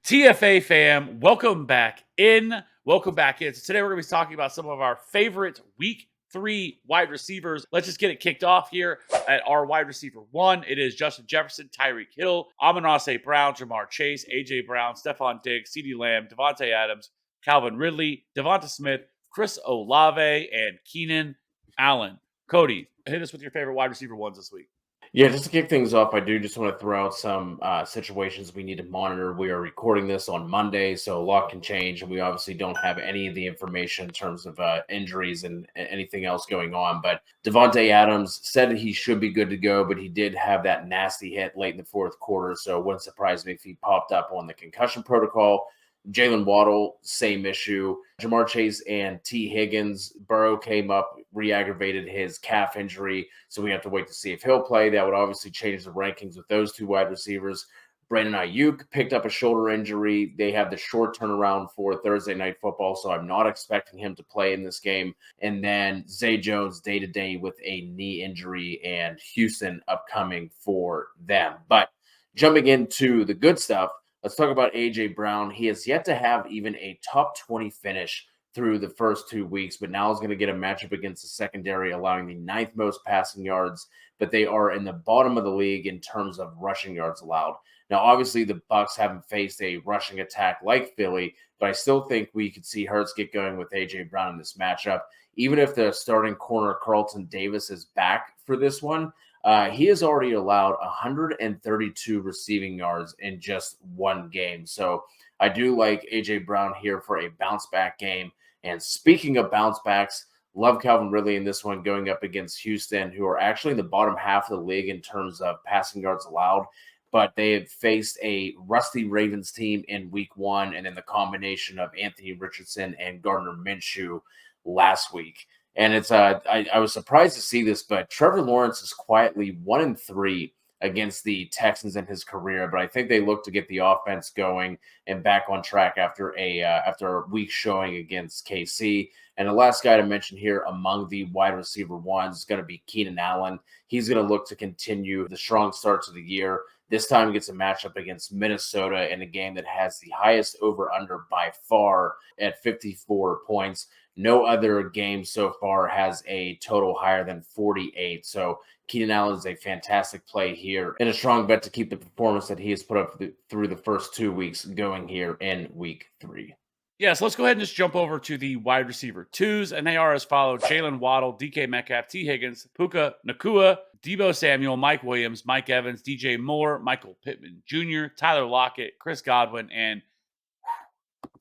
TFA fam, welcome back in. Welcome back in. So today we're going to be talking about some of our favorite week 3 wide receivers. Let's just get it kicked off here at our wide receiver 1. It is Justin Jefferson, Tyreek Hill, Amon-Ra Brown, Jamar Chase, AJ Brown, Stephon Diggs, CeeDee Lamb, Devontae Adams, Calvin Ridley, Devonta Smith, Chris Olave, and Keenan Allen. Cody, hit us with your favorite wide receiver ones this week. Yeah, just to kick things off, I do just want to throw out some situations we need to monitor. We are recording this on Monday, so a lot can change, and we obviously don't have any of the information in terms of injuries and anything else going on. But Devontae Adams said he should be good to go, but he did have that nasty hit late in the fourth quarter, so it wouldn't surprise me if he popped up on the concussion protocol. Jalen Waddle, same issue. Jamar Chase and T. Higgins, Burrow came up, re-aggravated his calf injury, so we have to wait to see if he'll play. That would obviously change the rankings with those two wide receivers. Brandon Ayuk picked up a shoulder injury. They have the short turnaround for Thursday Night Football, so I'm not expecting him to play in this game. And then Zay Jones day-to-day with a knee injury, and Houston upcoming for them. But jumping into the good stuff, let's talk about AJ Brown. He has yet to have even a top 20 finish through the first 2 weeks, but now is going to get a matchup against the secondary, allowing the 9th most passing yards, but they are in the bottom of the league in terms of rushing yards allowed. Now, obviously, the Bucs haven't faced a rushing attack like Philly, but I still think we could see Hurts get going with AJ Brown in this matchup. Even if the starting corner Carlton Davis is back for this one, he has already allowed 132 receiving yards in just one game. So I do like AJ Brown here for a bounce back game. And speaking of bounce backs, love Calvin Ridley in this one going up against Houston, who are actually in the bottom half of the league in terms of passing yards allowed. But they have faced a rusty Ravens team in week 1, and then the combination of Anthony Richardson and Gardner Minshew last week. And it's I was surprised to see this, but Trevor Lawrence is quietly 1-3 against the Texans in his career. But I think they look to get the offense going and back on track after a week showing against KC. And the last guy to mention here among the wide receiver ones is going to be Keenan Allen. He's going to look to continue the strong starts of the year. This time he gets a matchup against Minnesota in a game that has the highest over-under by far at 54 points. No other game so far has a total higher than 48. So Keenan Allen is a fantastic play here and a strong bet to keep the performance that he has put up through the first 2 weeks going here in week 3. Yeah, so let's go ahead and just jump over to the wide receiver 2s, and they are as follows: Jalen Waddle, DK Metcalf, T. Higgins, Puka Nacua, Deebo Samuel, Mike Williams, Mike Evans, DJ Moore, Michael Pittman Jr., Tyler Lockett, Chris Godwin, and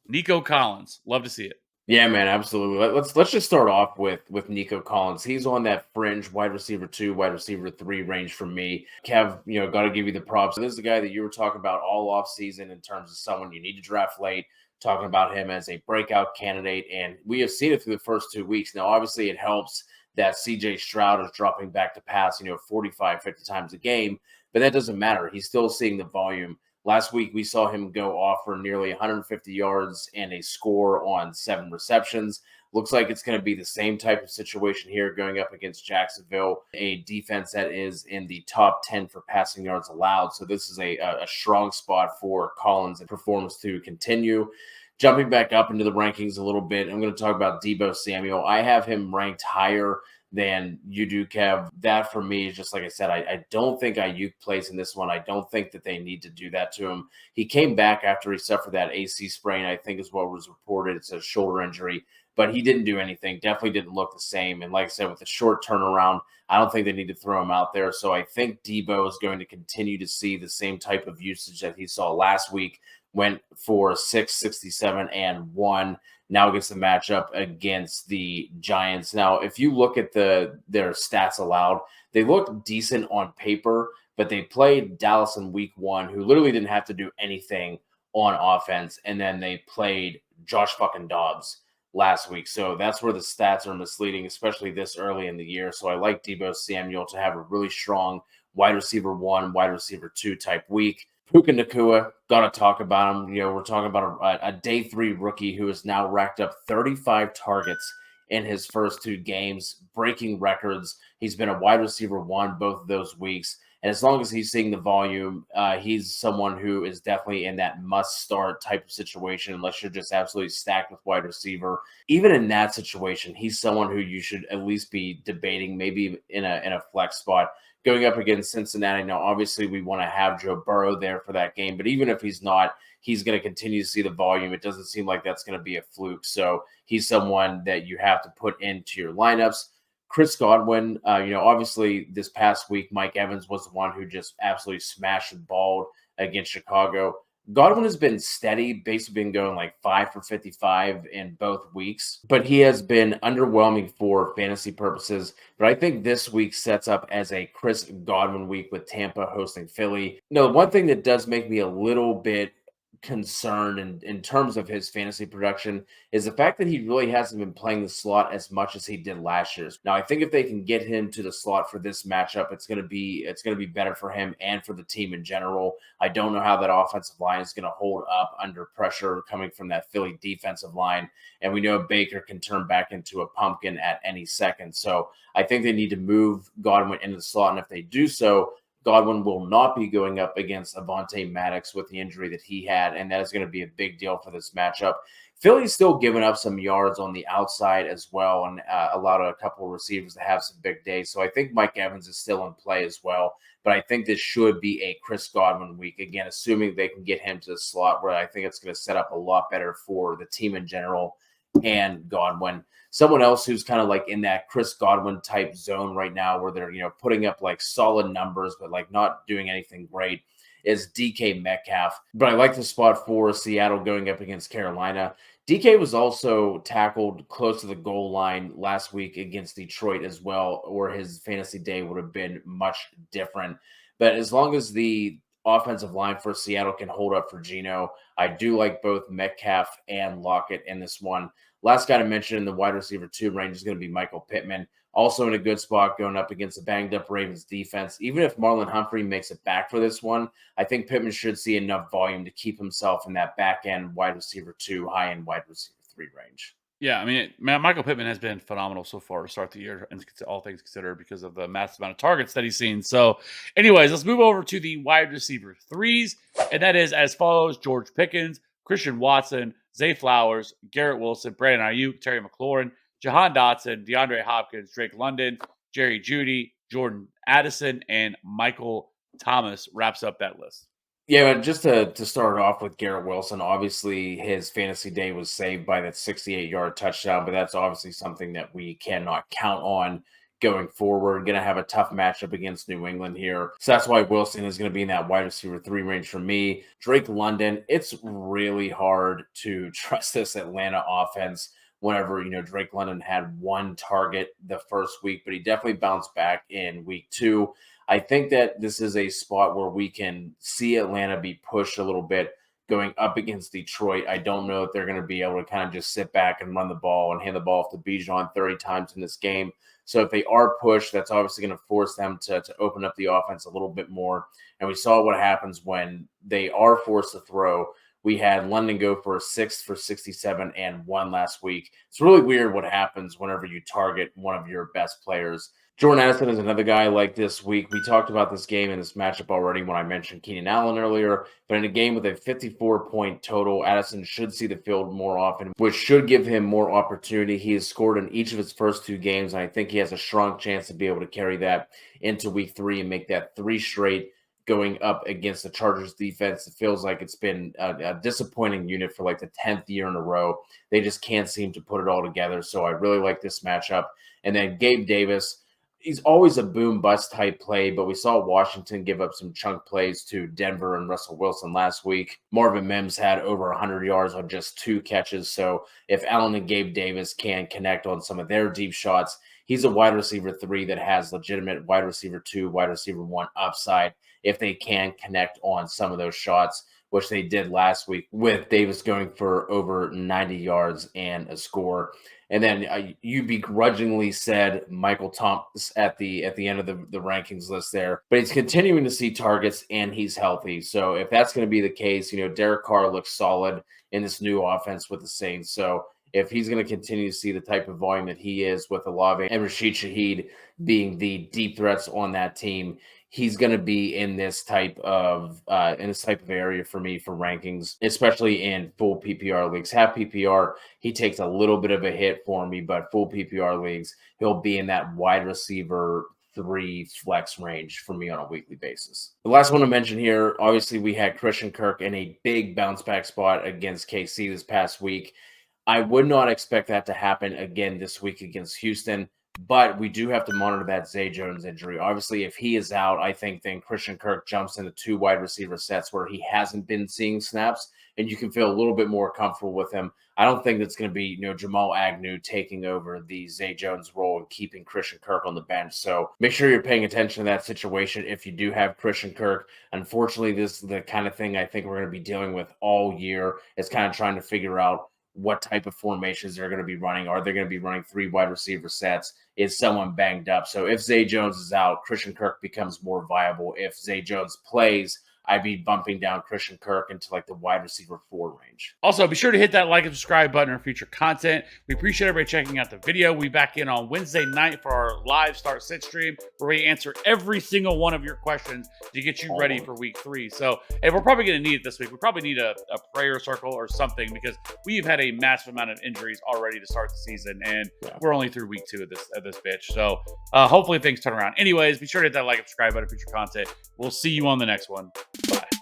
Nico Collins. Love to see it. Yeah, man, absolutely. Let's just start off with Nico Collins. He's on that fringe wide receiver 2, wide receiver 3 range for me. Kev, got to give you the props. This is the guy that you were talking about all off season in terms of someone you need to draft late, talking about him as a breakout candidate, and we have seen it through the first 2 weeks. Now, obviously, it helps that CJ Stroud is dropping back to pass, 45, 50 times a game, but that doesn't matter. He's still seeing the volume. Last week, we saw him go off for nearly 150 yards and a score on 7 receptions. Looks like it's going to be the same type of situation here going up against Jacksonville, a defense that is in the top 10 for passing yards allowed. So this is a strong spot for Collins and performance to continue. Jumping back up into the rankings a little bit, I'm going to talk about Deebo Samuel. I have him ranked higher than you do, Kev. That for me is just like I said, I don't think Ayuk plays in this one. I don't think that they need to do that to him. He came back after he suffered that AC sprain, I think is what was reported. It's a shoulder injury, but he didn't do anything. Definitely didn't look the same. And like I said, with the short turnaround, I don't think they need to throw him out there. So I think Deebo is going to continue to see the same type of usage that he saw last week. Went for 667 and 1. Now gets the matchup against the Giants. Now, if you look at their stats allowed, they look decent on paper, but they played Dallas in week 1, who literally didn't have to do anything on offense, and then they played Josh fucking Dobbs last week. So that's where the stats are misleading, especially this early in the year. So I like Deebo Samuel to have a really strong wide receiver 1, wide receiver 2 type week. Puka Nacua, got to talk about him. We're talking about a day 3 rookie who has now racked up 35 targets in his first 2 games, breaking records. He's been a wide receiver 1 both of those weeks. And as long as he's seeing the volume, he's someone who is definitely in that must start type of situation, unless you're just absolutely stacked with wide receiver. Even in that situation, he's someone who you should at least be debating, maybe in a flex spot going up against Cincinnati. Now, obviously, we want to have Joe Burrow there for that game, but even if he's not, he's going to continue to see the volume. It doesn't seem like that's going to be a fluke. So he's someone that you have to put into your lineups. Chris Godwin, obviously this past week, Mike Evans was the one who just absolutely smashed the ball against Chicago. Godwin has been steady, basically been going like 5 for 55 in both weeks, but he has been underwhelming for fantasy purposes. But I think this week sets up as a Chris Godwin week with Tampa hosting Philly. No, one thing that does make me a little bit concerned in terms of his fantasy production is the fact that he really hasn't been playing the slot as much as he did last year. Now, I think if they can get him to the slot for this matchup, it's going to be better for him and for the team in general. I don't know how that offensive line is going to hold up under pressure coming from that Philly defensive line, and we know Baker can turn back into a pumpkin at any second. So I think they need to move Godwin into the slot, and if they do so, Godwin will not be going up against Avonte Maddox with the injury that he had, and that is going to be a big deal for this matchup. Philly's still giving up some yards on the outside as well, and allowed a couple of receivers to have some big days. So I think Mike Evans is still in play as well, but I think this should be a Chris Godwin week, again, assuming they can get him to the slot, where I think it's going to set up a lot better for the team in general and Godwin. Someone else who's kind of like in that Chris Godwin type zone right now, where they're putting up like solid numbers but like not doing anything great, is DK Metcalf. But I like the spot for Seattle going up against Carolina. DK was also tackled close to the goal line last week against Detroit as well, or his fantasy day would have been much different. But as long as the offensive line for Seattle can hold up for Geno, I do like both Metcalf and Lockett in this one. Last guy to mention in the wide receiver 2 range is going to be Michael Pittman, also in a good spot going up against a banged-up Ravens defense. Even if Marlon Humphrey makes it back for this one, I think Pittman should see enough volume to keep himself in that back-end wide receiver 2, high-end wide receiver 3 range. Yeah, I mean, Michael Pittman has been phenomenal so far to start the year, and all things considered, because of the massive amount of targets that he's seen. So, anyways, let's move over to the wide receiver 3s, and that is as follows: George Pickens, Christian Watson, Zay Flowers, Garrett Wilson, Brandon Ayuk, Terry McLaurin, Jahan Dotson, DeAndre Hopkins, Drake London, Jerry Jeudy, Jordan Addison, and Michael Thomas wraps up that list. Yeah, just to start off with Garrett Wilson, obviously his fantasy day was saved by that 68-yard touchdown, but that's obviously something that we cannot count on going forward. Going to have a tough matchup against New England here. So that's why Wilson is going to be in that wide receiver 3 range for me. Drake London, it's really hard to trust this Atlanta offense whenever, Drake London had one target the first week, but he definitely bounced back in week 2. I think that this is a spot where we can see Atlanta be pushed a little bit going up against Detroit. I don't know if they're going to be able to kind of just sit back and run the ball and hand the ball off to Bijan 30 times in this game. So if they are pushed, that's obviously going to force them to open up the offense a little bit more. And we saw what happens when they are forced to throw. We had London go for a 6 for 67 and 1 last week. It's really weird what happens whenever you target one of your best players. Jordan Addison is another guy like this week. We talked about this game and this matchup already when I mentioned Keenan Allen earlier, but in a game with a 54-point total, Addison should see the field more often, which should give him more opportunity. He has scored in each of his first 2 games, and I think he has a strong chance to be able to carry that into week 3 and make that 3 straight going up against the Chargers defense. It feels like it's been a disappointing unit for like the 10th year in a row. They just can't seem to put it all together, so I really like this matchup. And then Gabe Davis, he's always a boom bust type play, but we saw Washington give up some chunk plays to Denver and Russell Wilson last week. Marvin Mims had over 100 yards on just 2 catches. So if Allen and Gabe Davis can connect on some of their deep shots, he's a wide receiver 3 that has legitimate wide receiver 2, wide receiver 1 upside if they can connect on some of those shots, which they did last week with Davis going for over 90 yards and a score. And then you begrudgingly said Michael Thomas at the end of the rankings list there, but he's continuing to see targets and he's healthy. So if that's going to be the case, Derek Carr looks solid in this new offense with the Saints. So if he's going to continue to see the type of volume that he is with Olave and Rashid Shaheed being the deep threats on that team, he's going to be in this type of area for me for rankings, especially in full PPR leagues. Half PPR, he takes a little bit of a hit for me, but full PPR leagues, he'll be in that wide receiver 3 flex range for me on a weekly basis. The last one to mention here, obviously, we had Christian Kirk in a big bounce back spot against KC this past week. I would not expect that to happen again this week against Houston, but we do have to monitor that Zay Jones injury. Obviously, if he is out, I think then Christian Kirk jumps into 2 wide receiver sets where he hasn't been seeing snaps, and you can feel a little bit more comfortable with him. I don't think that's going to be, Jamal Agnew taking over the Zay Jones role and keeping Christian Kirk on the bench. So make sure you're paying attention to that situation if you do have Christian Kirk. Unfortunately, this is the kind of thing I think we're going to be dealing with all year. It's kind of trying to figure out what type of formations they're going to be running. Are they going to be running 3 wide receiver sets? Is someone banged up? So if Zay Jones is out, Christian Kirk becomes more viable. If Zay Jones plays, I'd be bumping down Christian Kirk into like the wide receiver 4 range. Also, be sure to hit that like and subscribe button for future content. We appreciate everybody checking out the video. We back in on Wednesday night for our live start sit stream where we answer every single one of your questions to get you ready for week 3. So, and we're probably going to need it this week. We probably need a prayer circle or something because we've had a massive amount of injuries already to start the season, and we're only through week 2 of this bitch. So, hopefully things turn around. Anyways, be sure to hit that like and subscribe button for future content. We'll see you on the next one. Bye.